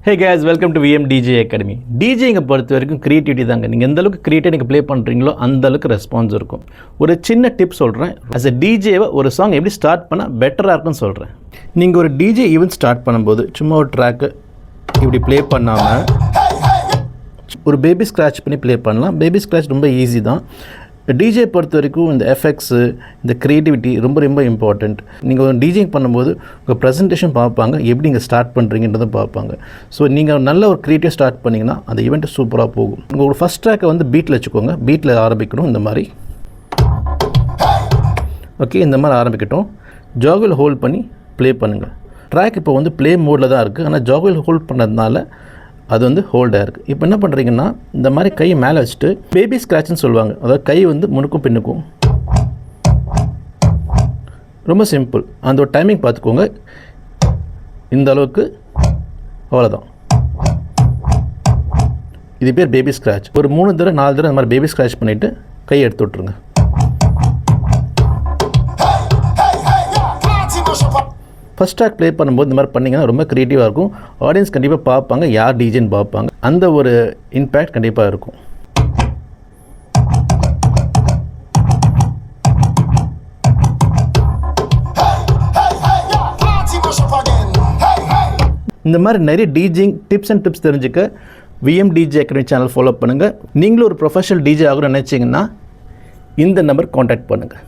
Hey guys, welcome to VM DJ Academy. DJங்க பொறுத்த வரைக்கும் creativity தாங்க. நீங்கள் எந்த அளவுக்கு கிரியேட்டிவாக நீங்கள் ப்ளே பண்ணுறீங்களோ அந்த அளவுக்கு ரெஸ்பான்ஸ் இருக்கும். ஒரு சின்ன டிப் சொல்கிறேன். ஆஸ் எ டிஜேவை ஒரு சாங் எப்படி ஸ்டார்ட் பண்ணால் பெட்டராக இருக்குன்னு சொல்கிறேன். நீங்கள் ஒரு டிஜே ஈவெண்ட் ஸ்டார்ட் பண்ணும்போது சும்மா ஒரு ட்ராக்கு இப்படி ப்ளே பண்ணாமல் ஒரு பேபி ஸ்க்ராட்ச் பண்ணி ப்ளே பண்ணலாம். பேபி ஸ்க்ராட்ச் ரொம்ப ஈஸி தான். டிஜே பொறுத்த வரைக்கும் இந்த எஃபெக்ட்ஸு இந்த க்ரியேட்டிவிட்டி ரொம்ப ரொம்ப இம்பார்ட்டண்ட். நீங்கள் ஒரு டிஜேங் பண்ணும்போது உங்கள் ப்ரெசன்டேஷன் பார்ப்பாங்க, எப்படி நீங்கள் ஸ்டார்ட் பண்ணுறீங்கன்றதை பார்ப்பாங்க. ஸோ நீங்கள் நல்ல ஒரு க்ரியேட்டிவ் ஸ்டார்ட் பண்ணிங்கன்னா அந்த ஈவெண்ட்டு சூப்பராக போகும். உங்களோட ஃபஸ்ட் ட்ராக்கை வந்து பீட்டில் வச்சுக்கோங்க. பீட்டில் ஆரம்பிக்கணும் இந்த மாதிரி. ஓகே, இந்த மாதிரி ஆரம்பிக்கட்டும். ஜாகுவில் ஹோல்ட் பண்ணி ப்ளே பண்ணுங்கள். ட்ராக் இப்போ வந்து ப்ளே மோடில் தான் இருக்குது, ஆனால் ஜாகுவில் ஹோல்ட் பண்ணதுனால அது வந்து ஹோல்டாக இருக்குது. இப்போ என்ன பண்ணுறீங்கன்னா இந்த மாதிரி கையை மேலே வச்சுட்டு பேபி ஸ்க்ராட்ச்னு சொல்லுவாங்க. அதாவது கை வந்து முன்னுக்கும் பின்னுக்கும். ரொம்ப சிம்பிள். அந்த ஒரு டைமிங் பார்த்துக்கோங்க. இந்த அளவுக்கு, அவ்வளோதான். இது பேர் பேபி ஸ்க்ராட்ச். ஒரு 3 தடவை 4 தடவை இந்த மாதிரி பேபி ஸ்க்ராட்ச் பண்ணிவிட்டு கையை எடுத்து விட்ருங்க. ஃபஸ்ட் ட்ராக் ப்ளே பண்ணும்போது இந்த மாதிரி பண்ணிங்கன்னா ரொம்ப க்ரியேட்டிவாக இருக்கும். ஆடியன்ஸ் கண்டிப்பாக பார்ப்பாங்க, யார் டிஜேன்னு பார்ப்பாங்க. அந்த ஒரு இம்பேக்ட் கண்டிப்பாக இருக்கும். இந்த மாதிரி நிறைய டிஜிங் டிப்ஸ் அண்ட் டிப்ஸ் தெரிஞ்சுக்க VM DJ academy channel follow பண்ணுங்கள். நீங்களும் ஒரு ப்ரொஃபஷனல் டிஜே ஆகணும்னு நினச்சிங்கன்னா இந்த நம்பர் காண்டாக்ட் பண்ணுங்கள்.